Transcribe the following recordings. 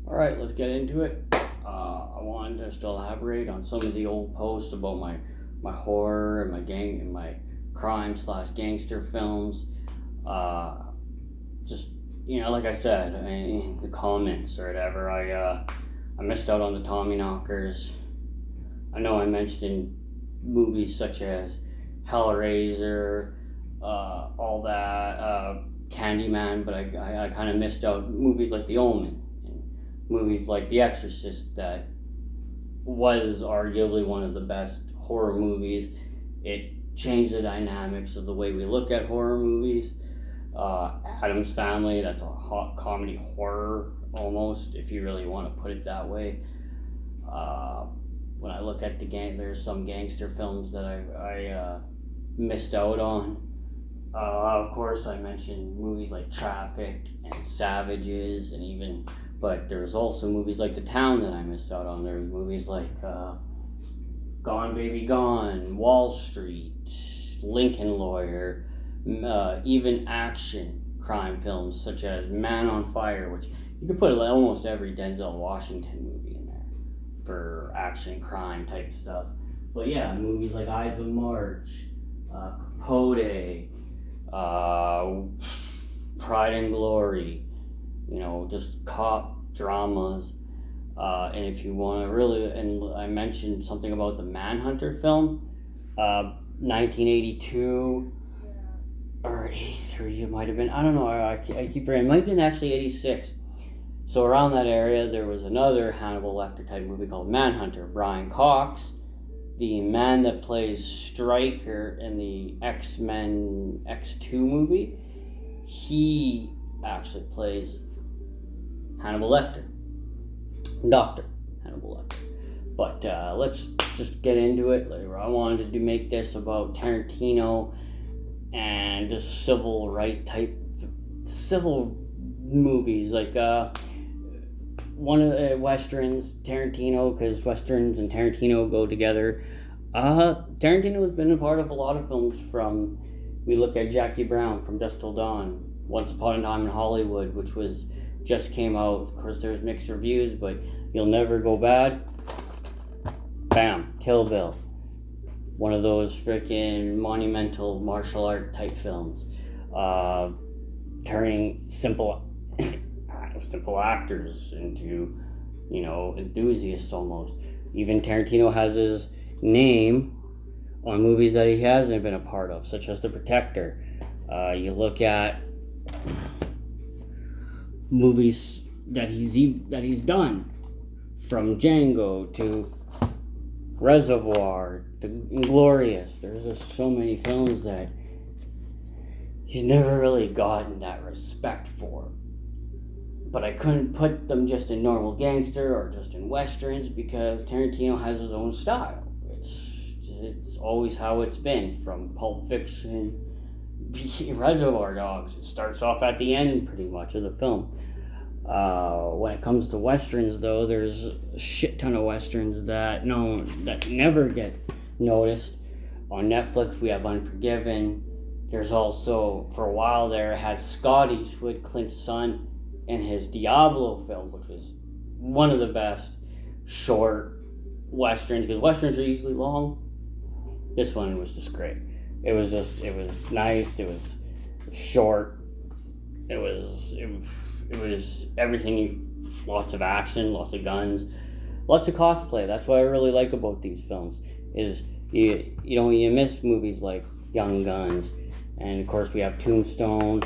Alright, let's get into it. I wanted just to elaborate on some of the old posts about my horror and my gang and my crime slash gangster films. Uh, just like I said in the comments or whatever, I missed out on the Tommy Knockers. I know I mentioned movies such as Hellraiser, all that, Candyman, but I kind of missed out movies like The Omen and movies like The Exorcist that was arguably one of the best horror movies. It changed the dynamics of the way we look at horror movies. Adam's Family, that's a hot comedy horror almost, if you really want to put it that way. When I look at there's some gangster films that I missed out on. Of course, I mentioned movies like Traffic and Savages, but there's also movies like The Town that I missed out on. There's movies like Gone Baby Gone, Wall Street, Lincoln Lawyer, even action crime films such as Man on Fire, which you could put almost every Denzel Washington movie in there for action crime type stuff. But yeah, movies like Ides of March, Capote, Pride and Glory, just cop dramas. And if you want to really, and I mentioned something about the Manhunter film, 1982 or 83, it might have been. I don't know. I keep forgetting. It might have been actually 86. So around that area, there was another Hannibal Lecter type movie called Manhunter. Brian Cox, the man that plays Stryker in the X-Men X2 movie, he actually plays Hannibal Lecter. Dr. Hannibal Lecter. But let's just get into it. I wanted to make this about Tarantino and just civil movies, like one of the westerns, Tarantino, because westerns and Tarantino go together. Tarantino has been a part of a lot of films. We look at Jackie Brown, From Dusk Till Dawn, Once Upon a Time in Hollywood, which just came out. Of course, there's mixed reviews, but You'll Never Go Bad. Bam, Kill Bill. One of those freaking monumental martial art type films. Turning simple actors into, enthusiasts almost. Even Tarantino has his name on movies that he hasn't been a part of, such as The Protector. You look at movies that he's done, from Django to Reservoir to Inglourious. There's just so many films that he's never really gotten that respect for. But I couldn't put them just in normal gangster or just in westerns because Tarantino has his own style. It's always how it's been, from Pulp Fiction, Reservoir Dogs. It starts off at the end pretty much of the film. When it comes to westerns, though, there's a shit ton of westerns that never get noticed. On Netflix, we have Unforgiven. There's also, for a while there, had Scott Eastwood, Clint's son, in his Diablo film, which was one of the best short westerns, because westerns are usually long. This one was just great. It was nice. It was short. It was everything. Lots of action, lots of guns, lots of cosplay. That's what I really like about these films. Is you miss movies like Young Guns, and of course we have Tombstone.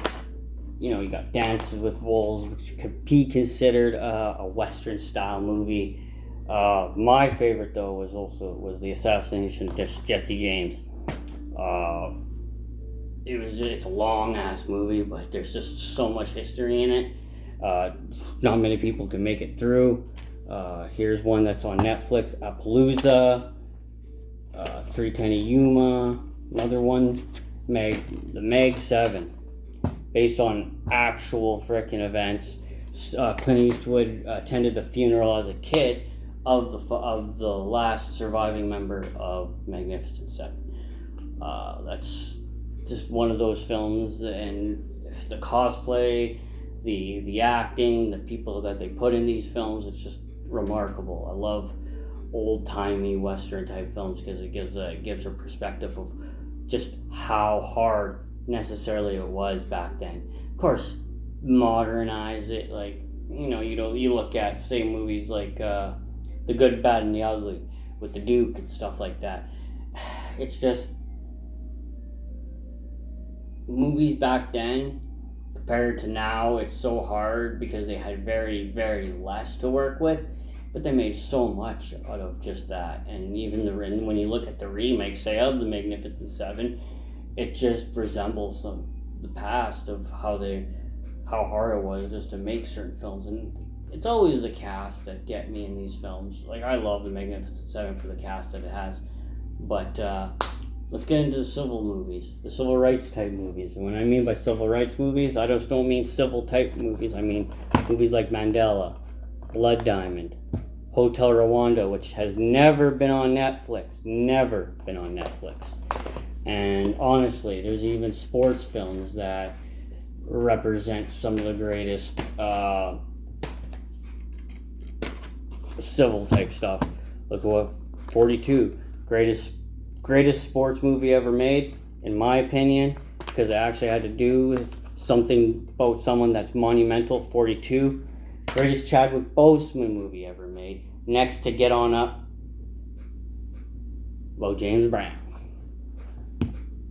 You got Dances with Wolves, which could be considered a Western style movie. My favorite though was the assassination of Jesse James. It's a long ass movie, but there's just so much history in it. Not many people can make it through. Here's one that's on Netflix: Appaloosa, 310 Yuma. Another one, the Meg 7. Based on actual frickin' events. Clint Eastwood attended the funeral as a kid of the last surviving member of Magnificent Seven. That's just one of those films, and the cosplay, the acting, the people that they put in these films, it's just remarkable. I love old-timey Western type films because it gives a perspective of just how hard necessarily it was back then. Of course, modernize it, like, you look at, say, movies like The Good, Bad, and the Ugly with the Duke and stuff like that. It's just movies back then compared to now, it's so hard because they had very, very less to work with, but they made so much out of just that. And even when you look at the remake, say, of The Magnificent Seven, it just resembles the past of how hard it was just to make certain films. And it's always the cast that get me in these films. Like, I love The Magnificent Seven for the cast that it has, but let's get into the civil movies, the civil rights type movies. And when I mean by civil rights movies, I just don't mean civil type movies. I mean movies like Mandela, Blood Diamond, Hotel Rwanda, which has never been on Netflix. Never been on Netflix. And honestly, there's even sports films that represent some of the greatest civil type stuff. Look at what 42, greatest sports movie ever made, in my opinion, because it actually had to do with something about someone that's monumental. 42, greatest Chadwick Boseman movie ever made, next to Get On Up, about James Brown.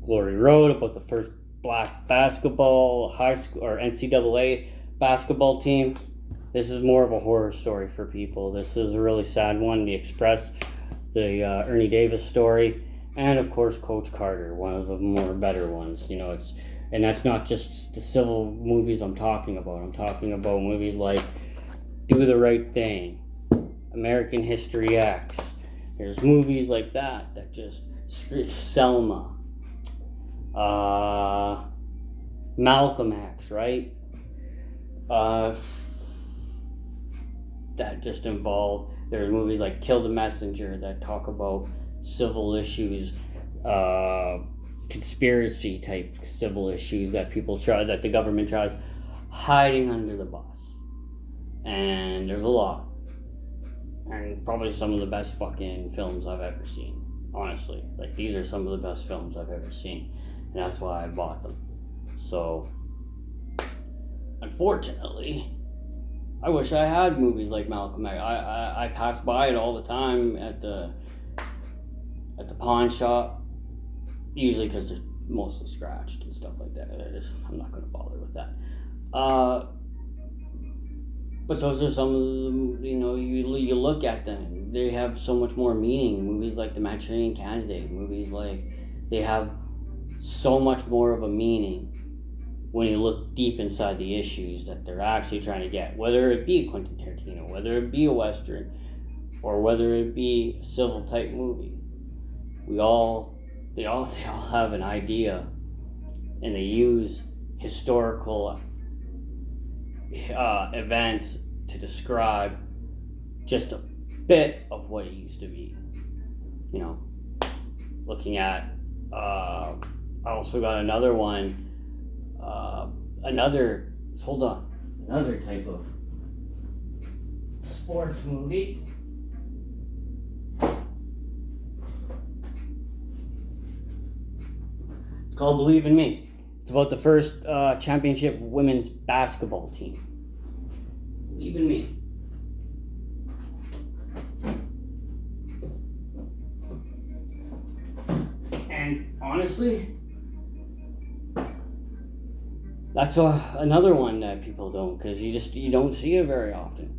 Glory Road, about the first black basketball high school or NCAA basketball team. This is more of a horror story for people. This is a really sad one. The Express, the Ernie Davis story, and of course Coach Carter, one of the more better ones. And that's not just the civil movies I'm talking about. I'm talking about movies like Do the Right Thing, American History X. There's movies like that just Selma, Malcolm X, right? That just involve. There's movies like Kill the Messenger that talk about civil issues, conspiracy type civil issues that the government tries hiding under the bus. And there's a lot. And probably some of the best fucking films I've ever seen. Honestly. Like, these are some of the best films I've ever seen. And that's why I bought them. So, unfortunately, I wish I had movies like Malcolm X. I pass by it all the time at the pawn shop, usually because they're mostly scratched and stuff like that. I'm not going to bother with that. But those are some of them. You look at them, they have so much more meaning. Movies like The Manchurian Candidate, movies like, they have so much more of a meaning when you look deep inside the issues that they're actually trying to get, whether it be Quentin Tarantino, whether it be a Western, or whether it be a civil type movie. They all have an idea, and they use historical events to describe just a bit of what it used to be. Looking at, I also got another one. Another type of sports movie. It's called Believe in Me. It's about the first championship women's basketball team. Believe in Me. And honestly, that's another one that people don't, because you don't see it very often.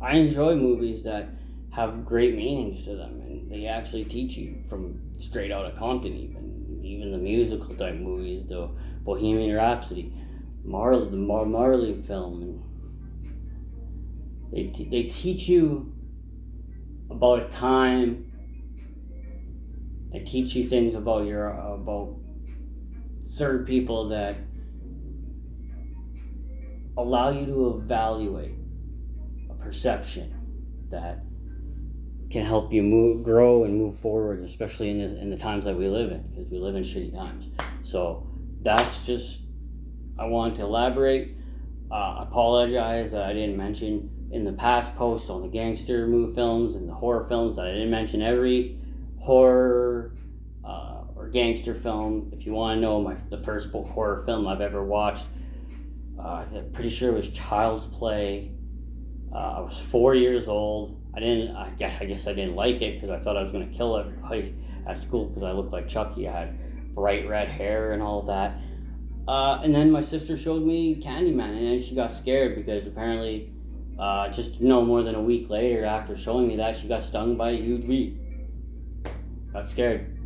I enjoy movies that have great meanings to them, and they actually teach you from straight out of Compton, even the musical type movies, the Bohemian Rhapsody, the Marley film. And they teach you about a time. They teach you things about certain people that allow you to evaluate a perception that can help you grow and move forward, especially in the times that we live in, because we live in shitty times. So that's just, I wanted to elaborate I apologize that I didn't mention in the past posts on the gangster movie films and the horror films that I didn't mention every horror or gangster film. If you want to know the first horror film I've ever watched, I'm pretty sure it was Child's Play. I was 4 years old. I guess I didn't like it because I thought I was going to kill everybody at school because I looked like Chucky. I had bright red hair and all of that. And then my sister showed me Candyman, and then she got scared because apparently, just no more than a week later after showing me that, she got stung by a huge bee. Got scared.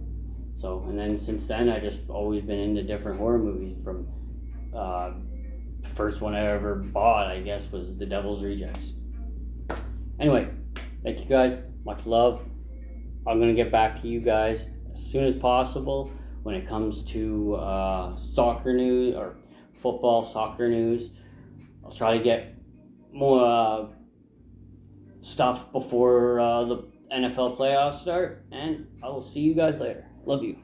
So, and then since then, I just always been into different horror movies. From the first one I ever bought, I guess, was The Devil's Rejects. Anyway, thank you guys. Much love. I'm gonna get back to you guys as soon as possible when it comes to soccer news or football soccer news. I'll try to get more stuff before the NFL playoffs start, and I will see you guys later. Love you.